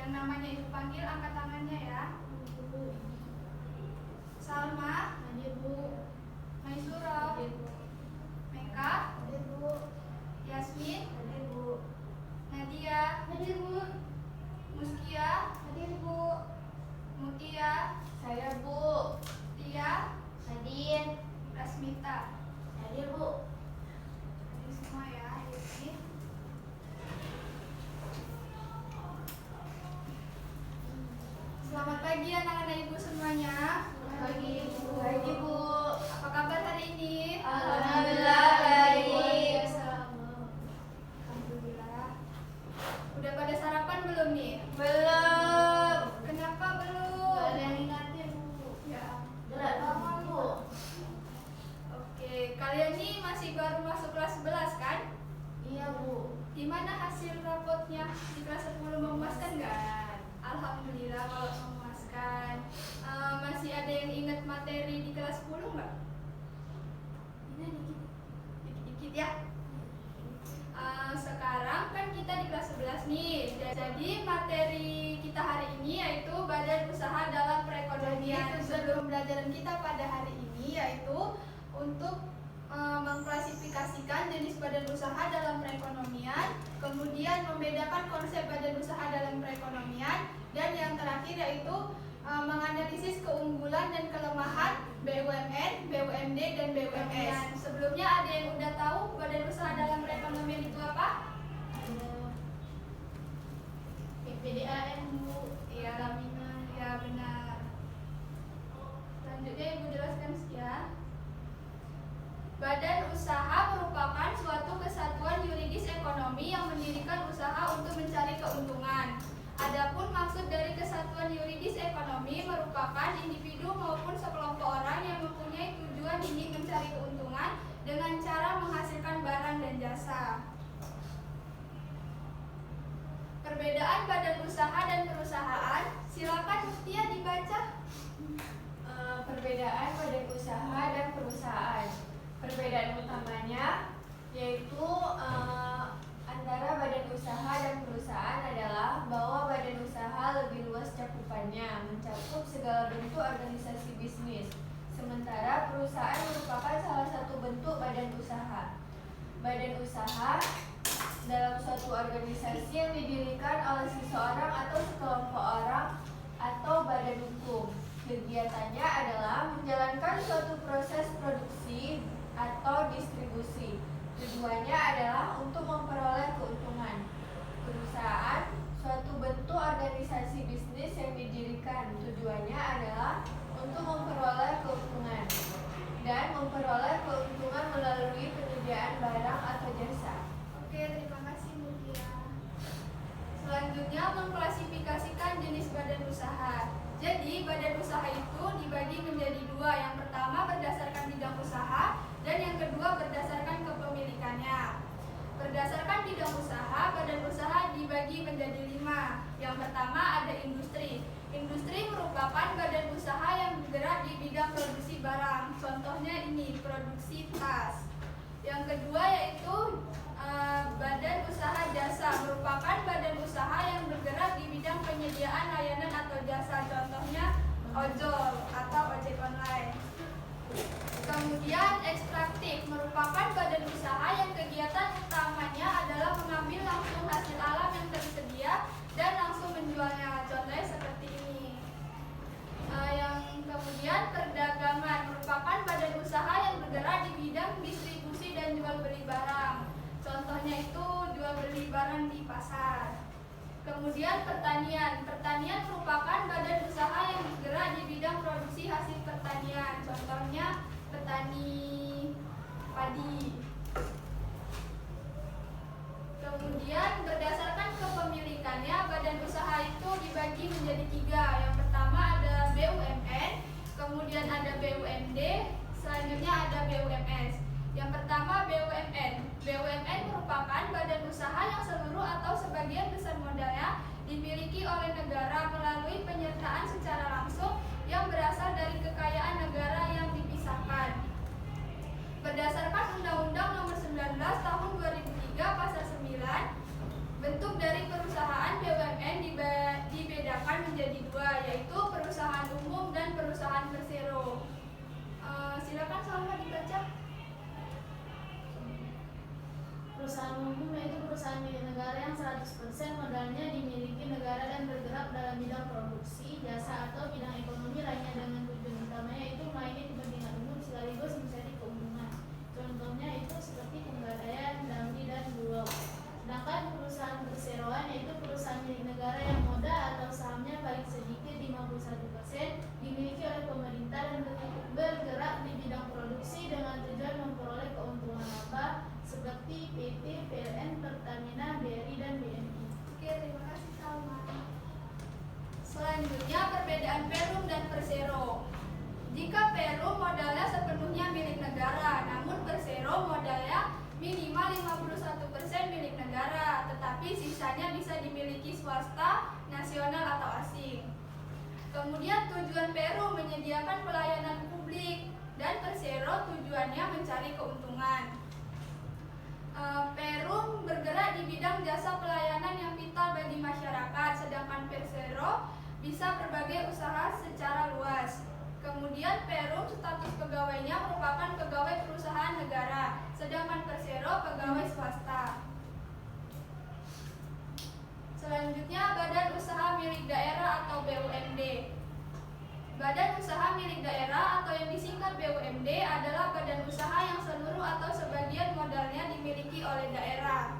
Yang namanya Ibu panggil angkat tangannya ya. Salma. Hadir Bu. Maisuro. Hadir Bu. Meka. Hadir Bu. Yasmin. Hadir Bu. Nadia. Hadir Bu. Muskia. Hadir Bu. Mutia. Saya Bu. Tia. Hadir. Rasmita. Hadir Bu. Ini semua ya ini. Selamat pagi anak-anak Ibu semuanya. Selamat pagi, Ibu. Pagi Bu. Apa kabar hari ini? Alhamdulillah baik. Alhamdulillah. Udah pada sarapan belum nih? Belum. Kenapa belum? Gak ada yang ingatin Bu. Ya. Berat banget Bu. Oke, kalian nih masih baru masuk kelas 11 kan? Iya Bu. Gimana hasil rapotnya di kelas 10, memuaskan nggak? Alhamdulillah kalau memuaskan. Masih ada yang ingat materi di kelas 10 nggak? Ini Dikit-dikit ya. Sekarang kan kita di kelas 11 nih. Jadi materi kita hari ini yaitu badan usaha dalam perekonomian. Sebelum pembelajaran kita pada hari ini yaitu untuk mengklasifikasikan jenis badan usaha dalam perekonomian, kemudian membedakan konsep badan usaha dalam perekonomian, dan yang terakhir yaitu menganalisis keunggulan dan kelemahan BUMN, BUMD, dan BUMS. Sebelumnya ada yang udah tahu badan usaha dalam perekonomian itu apa? PPDAM Bu. Iya, Jaminan. ya benar. Selanjutnya Ibu jelaskan ya. Badan usaha merupakan suatu kesatuan yuridis ekonomi yang mendirikan usaha untuk mencari keuntungan. Adapun maksud dari kesatuan yuridis ekonomi merupakan individu maupun sekelompok orang yang mempunyai tujuan ingin mencari keuntungan dengan cara menghasilkan barang dan jasa. Perbedaan badan usaha dan perusahaan, silakan Mutia dibaca. Perbedaan badan usaha dan perusahaan. Perbedaan utamanya yaitu antara badan usaha dan perusahaan adalah bahwa badan usaha lebih luas cakupannya, mencakup segala bentuk organisasi bisnis, sementara perusahaan merupakan salah satu bentuk badan usaha. Badan usaha dalam suatu organisasi yang didirikan oleh seseorang atau sekelompok orang atau badan hukum. Kegiatannya adalah menjalankan suatu proses produksi atau distribusi. Tujuannya adalah untuk memperoleh keuntungan. Perusahaan, suatu bentuk organisasi bisnis yang didirikan. Tujuannya adalah untuk memperoleh keuntungan dan memperoleh keuntungan melalui penyediaan barang atau jasa. Oke, terima kasih Mutia. Selanjutnya mengklasifikasikan jenis badan usaha. Jadi badan usaha itu dibagi menjadi dua. Yang pertama berdasarkan bidang usaha dan yang kedua berdasarkan kepemilikannya. Berdasarkan bidang usaha, badan usaha dibagi menjadi 5. Yang pertama ada industri. Industri merupakan badan usaha yang bergerak di bidang produksi barang. Contohnya ini, produksi tas. Yang kedua yaitu badan usaha jasa, merupakan badan usaha yang bergerak di bidang penyediaan layanan atau jasa. Contohnya ojol atau ojek online. Kemudian ekstraktif merupakan badan usaha yang kegiatan utamanya adalah mengambil langsung hasil alam yang tersedia dan langsung menjualnya. Contohnya seperti ini. Yang kemudian perdagangan merupakan badan usaha yang bergerak di bidang distribusi dan jual beli barang. Contohnya itu jual beli barang di pasar. Kemudian pertanian. Pertanian merupakan badan usaha yang bergerak di bidang produksi hasil pertanian. Contohnya petani padi. Kemudian berdasarkan kepemilikannya, badan usaha itu dibagi menjadi 3. Yang pertama ada BUMN, kemudian ada BUMD, selanjutnya ada BUMS. Yang pertama BUMN. BUMN merupakan badan usaha yang seluruh atau sebagian besar modalnya dimiliki oleh negara melalui penyertaan secara langsung yang berasal dari kekayaan negara yang dipisahkan. Berdasarkan Undang-Undang Nomor 19 Tahun 2003 Pasal 9, bentuk dari perusahaan BUMN 100% modalnya dimiliki negara dan bergerak dalam bidang produksi, jasa atau bidang ekonomi lainnya dengan tujuan utamanya yaitu melayani kepentingan umum sekaligus mencari keuntungan. Contohnya itu seperti Pegadaian, Damri, dan Bulog. Sedangkan perusahaan perseroan yaitu perusahaan milik negara yang modal atau sahamnya paling sedikit 51% dimiliki oleh pemerintah dan bergerak di bidang produksi dengan tujuan memperoleh keuntungan laba seperti PT, PLN, Pertamina, BRI, dan BNI. Oke, terima kasih Salma. Selanjutnya perbedaan Perum dan Persero. Jika Perum modalnya sepenuhnya milik negara, namun Persero modalnya minimal 51% milik negara, tetapi sisanya bisa dimiliki swasta, nasional atau asing. Kemudian tujuan Perum menyediakan pelayanan publik dan Persero tujuannya mencari keuntungan. Perum bergerak di bidang jasa pelayanan yang vital bagi masyarakat, sedangkan Persero bisa berbagai usaha secara luas. Kemudian Perum status pegawainya merupakan pegawai perusahaan negara, sedangkan Persero pegawai swasta. Selanjutnya Badan Usaha Milik Daerah atau BUMD. Badan Usaha Milik Daerah atau yang disingkat BUMD adalah badan usaha yang seluruh atau sebagian modalnya dimiliki oleh daerah.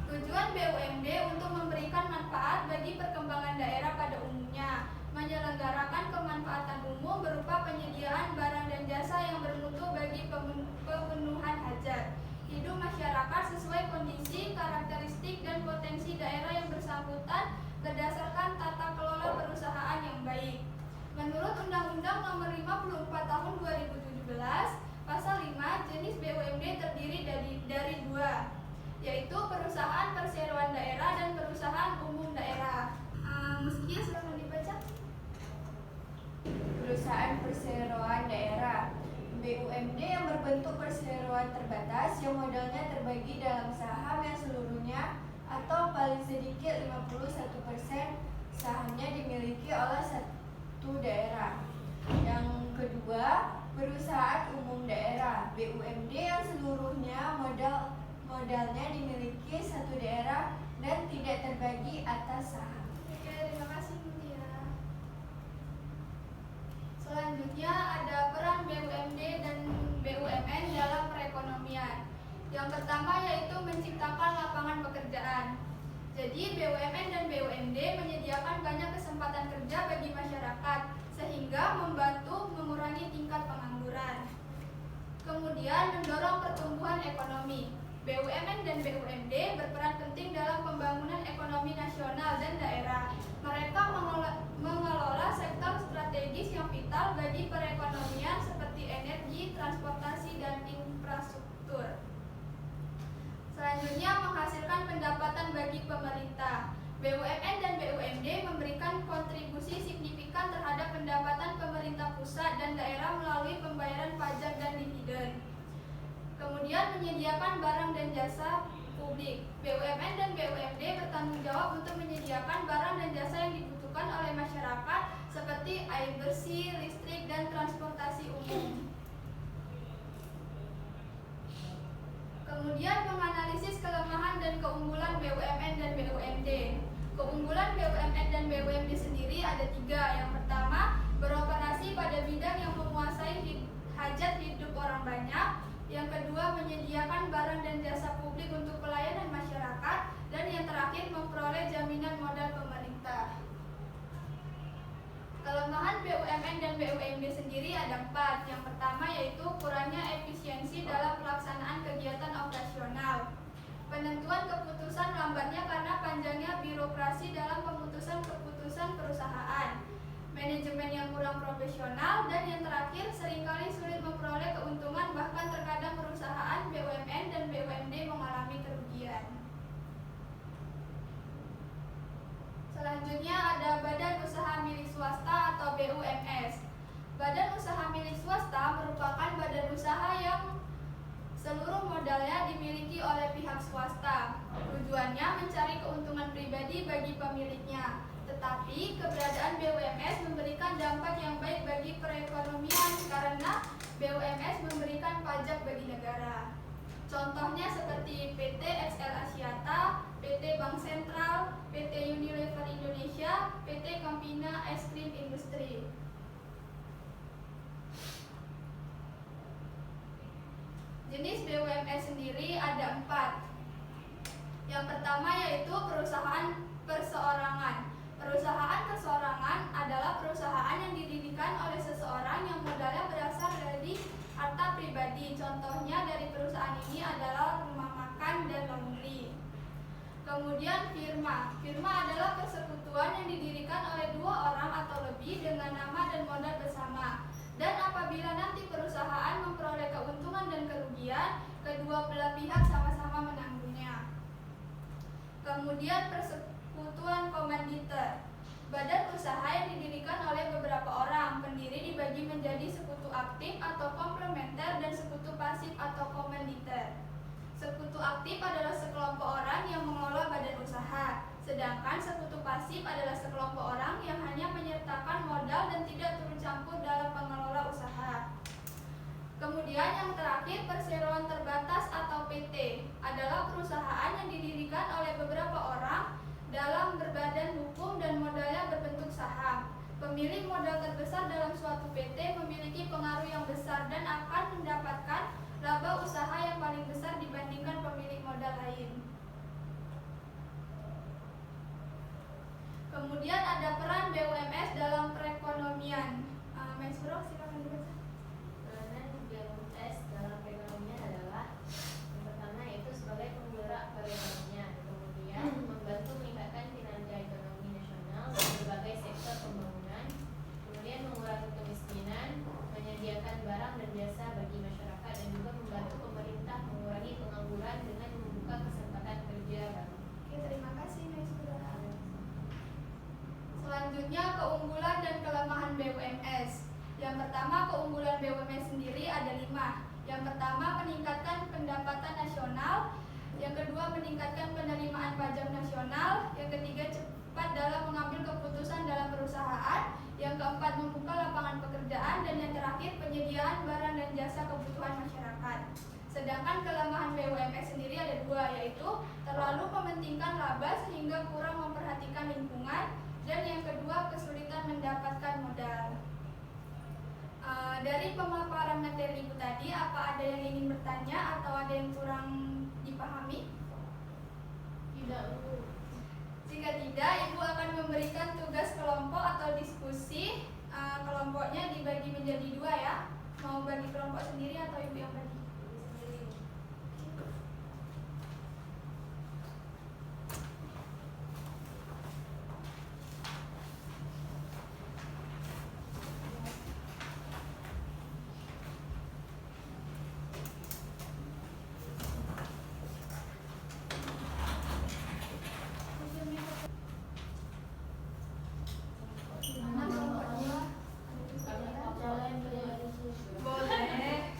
Tujuan BUMD untuk memberikan manfaat bagi perkembangan daerah pada umumnya, menyelenggarakan kemanfaatan umum berupa penyediaan barang dan jasa yang bermutu bagi pemenuhan hajat hidup masyarakat sesuai kondisi, karakteristik, dan potensi daerah yang bersangkutan berdasarkan tata kelola perusahaan yang baik. Menurut Undang-Undang Nomor 54 Tahun 2017, Pasal 5, jenis BUMD terdiri dari dua, yaitu perusahaan perseroan daerah dan perusahaan umum daerah. Muskia silakan dibaca. Perusahaan perseroan daerah BUMD yang berbentuk perseroan terbatas yang modalnya terbagi dalam saham yang seluruhnya atau paling sedikit 51% sahamnya dimiliki oleh satu daerah. Yang kedua, perusahaan umum daerah BUMD yang seluruhnya modalnya dimiliki satu daerah dan tidak terbagi atas saham. Oke, terima kasih Mutia. Selanjutnya ada peran BUMD dan BUMN dalam perekonomian. Yang pertama yaitu menciptakan lapangan pekerjaan. Jadi BUMN dan BUMD menyediakan banyak kesempatan kerja bagi masyarakat sehingga membantu mengurangi tingkat pengangguran. Kemudian mendorong pertumbuhan ekonomi. BUMN dan BUMD berperan penting dalam pembangunan ekonomi nasional dan daerah. Mereka mengelola sektor strategis yang vital bagi perekonomian seperti energi, transportasi, dan infrastruktur. Selanjutnya menghasilkan pendapatan bagi pemerintah. BUMN dan BUMD memberikan kontribusi signifikan terhadap pendapatan pemerintah pusat dan daerah melalui pembayaran pajak dan dividen. Kemudian menyediakan barang dan jasa publik. BUMN dan BUMD bertanggung jawab untuk menyediakan barang dan jasa yang dibutuhkan oleh masyarakat seperti air bersih, listrik, dan transportasi umum. Kemudian menganalisis kelemahan dan keunggulan BUMN dan BUMD. Keunggulan BUMN dan BUMD sendiri ada 3. Yang pertama, beroperasi pada bidang yang menguasai hajat hidup orang banyak. Yang kedua, menyediakan barang dan jasa publik untuk pelayanan masyarakat. Dan yang terakhir, memperoleh jaminan modal pemerintah. Kelemahan BUMN dan BUMD sendiri ada 4. Yang pertama yaitu kurangnya efisiensi dalam pelaksanaan kegiatan operasional. Penentuan keputusan lambatnya karena panjangnya birokrasi dalam pemutusan keputusan perusahaan. Manajemen yang kurang profesional. Dan yang terakhir, seringkali sulit memperoleh keuntungan, bahkan terkadang perusahaan BUMN dan BUMD mengalami kerugian. Selanjutnya ada Badan Usaha Milik Swasta atau BUMS. Badan Usaha Milik Swasta merupakan badan usaha yang seluruh modalnya dimiliki oleh pihak swasta. Tujuannya mencari keuntungan pribadi bagi pemiliknya. Tetapi keberadaan BUMS memberikan dampak yang baik bagi perekonomian karena BUMS memberikan pajak bagi negara. Contohnya seperti PT XL Axiata, PT Bank Sentral, PT Unilever Indonesia, PT Campina Ice Cream Industry. Jenis BUMN sendiri ada 4. Yang pertama yaitu perusahaan perseorangan. Perusahaan perseorangan adalah perusahaan yang didirikan oleh seseorang yang modalnya berasal dari harta pribadi. Contohnya dari perusahaan ini adalah rumah makan dan laundry. Kemudian firma. Firma adalah persekutuan yang didirikan oleh 2 orang atau lebih dengan nama dan modal bersama. Dan apabila nanti perusahaan memperoleh keuntungan dan kerugian, kedua belah pihak sama-sama menanggungnya. Kemudian persekutuan komanditer. Badan usaha yang didirikan oleh beberapa orang. Pendiri dibagi menjadi sekutu aktif atau komplementer dan sekutu pasif atau komanditer. Sekutu aktif adalah sekelompok orang yang mengelola badan usaha, sedangkan sekutu pasif adalah sekelompok orang yang hanya menyertakan modal dan tidak turut campur dalam pengelola usaha. Kemudian yang terakhir, perseroan terbatas atau PT adalah perusahaan yang didirikan oleh beberapa orang dalam berbadan hukum dan modalnya berbentuk saham. Pemilik modal terbesar dalam suatu PT memiliki pengaruh yang besar dan akan mendapatkan laba usaha yang paling besar dibandingkan pemilik modal lain. Kemudian ada peran BUMS dalam perekonomian. Mas Bro, silakan dibaca. Peranan BUMS dalam perekonomian adalah yang pertama yaitu sebagai penggerak perekonomian, kemudian membantu meningkatkan kinerja ekonomi nasional di berbagai sektor pembangunan, kemudian mengurangi kemiskinan, menyediakan barang dan jasa bagi masyarakat, dan juga membantu pemerintah mengurangi pengangguran dengan membuka kesempatan kerja baru. Oke, terima kasih Mas Bro. Selanjutnya keunggulan dan kelemahan BUMS. Yang pertama, keunggulan BUMN sendiri ada 5. Yang pertama, meningkatkan pendapatan nasional. Yang kedua, meningkatkan penerimaan pajak nasional. Yang ketiga, cepat dalam mengambil keputusan dalam perusahaan. Yang keempat, membuka lapangan pekerjaan. Dan yang terakhir, penyediaan barang dan jasa kebutuhan masyarakat. Sedangkan kelemahan BUMN sendiri ada 2, yaitu terlalu mementingkan laba sehingga kurang memperhatikan lingkungan. Dan yang kedua, kesulitan mendapatkan modal. Dari pemaparan materi Ibu tadi, apa ada yang ingin bertanya atau ada yang kurang dipahami? Tidak, Bu. Jika tidak, Ibu akan memberikan tugas kelompok atau diskusi. Kelompoknya dibagi menjadi 2 ya. Mau bagi kelompok sendiri atau Ibu yang bagi? Boleh.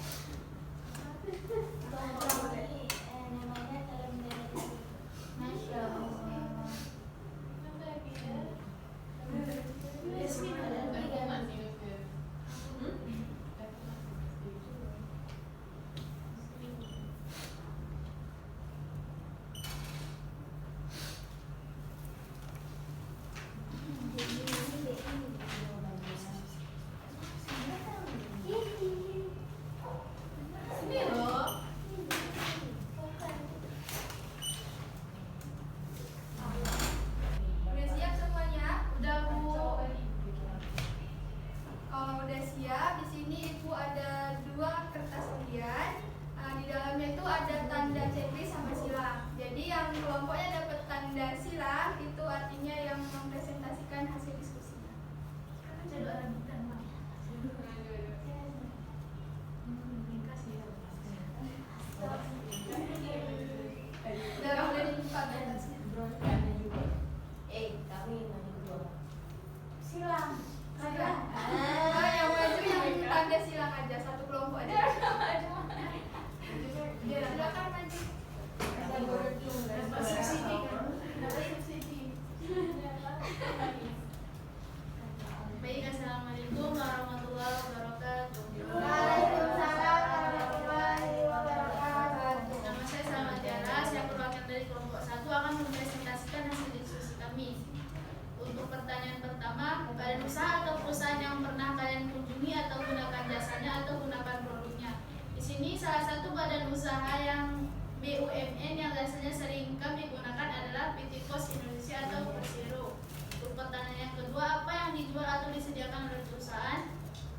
salah satu badan usaha yang BUMN yang biasanya sering kami gunakan adalah PT Pos Indonesia atau Persero. Untuk pertanyaan yang kedua, apa yang dijual atau disediakan oleh perusahaan?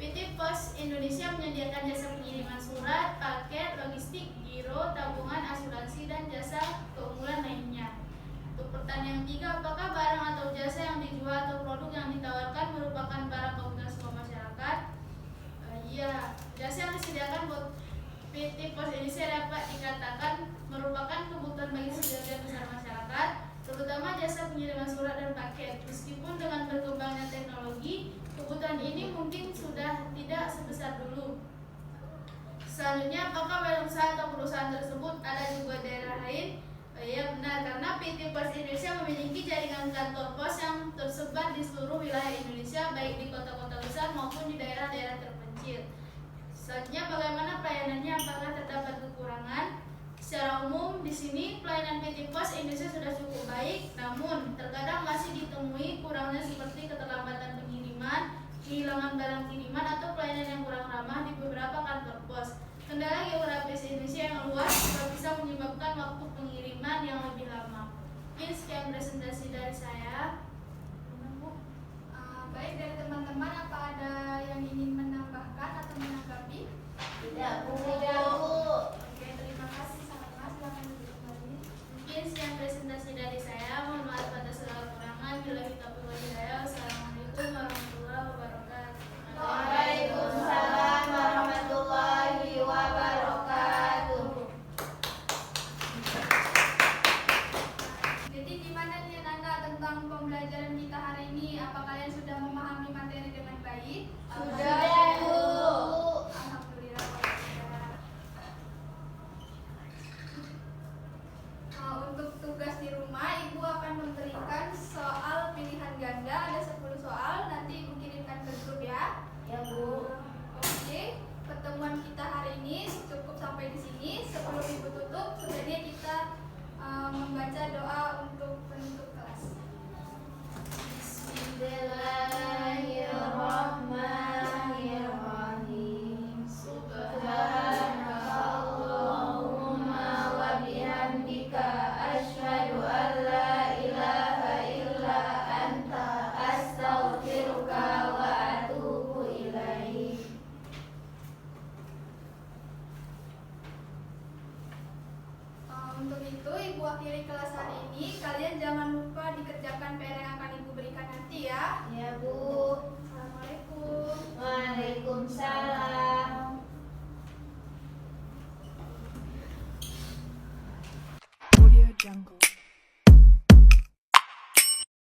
PT Pos Indonesia menyediakan jasa pengiriman surat, paket, logistik, giro, tabungan, asuransi, dan jasa keunggulan lainnya. Untuk pertanyaan yang ketiga, apakah barang atau jasa yang dijual atau produk yang ditawarkan merupakan barang kebutuhan semua masyarakat? Iya, jasa yang disediakan buat PT Pos Indonesia dapat dikatakan merupakan kebutuhan bagi sebagian besar masyarakat, terutama jasa pengiriman surat dan paket. Meskipun dengan berkembangnya teknologi, kebutuhan ini mungkin sudah tidak sebesar dulu. Selanjutnya, apakah badan usaha atau perusahaan tersebut ada juga daerah lain? Ya benar, karena PT Pos Indonesia memiliki jaringan kantor pos yang tersebar di seluruh wilayah Indonesia, baik di kota-kota besar maupun di daerah-daerah terpencil. Selanjutnya, bagaimana pelayanannya? Apakah terdapat kekurangan? Secara umum, di sini pelayanan PT Pos Indonesia sudah cukup baik, namun terkadang masih ditemui kurangnya seperti keterlambatan pengiriman, kehilangan barang kiriman, atau pelayanan yang kurang ramah di beberapa kantor pos. Kendala geografis Indonesia yang luas juga bisa menyebabkan waktu pengiriman yang lebih lama. Mungkin sekian presentasi dari saya. Baik, dari teman-teman apa ada yang ingin menambahkan atau menanggapi? Tidak, Bu. Oke, terima kasih sama-sama. Silakan duduk kembali. Mungkin sekian presentasi dari saya. Mohon maaf atas segala kekurangan. Bila kita berhidayah. Assalamualaikum warahmatullahi wabarakatuh. Waalaikumsalam warahmatullahi wabarakatuh. Jadi gimana nih Nanda tentang pembelajaran kita hari ini? Apa kalian sudah memahami materi dengan baik? Sudah.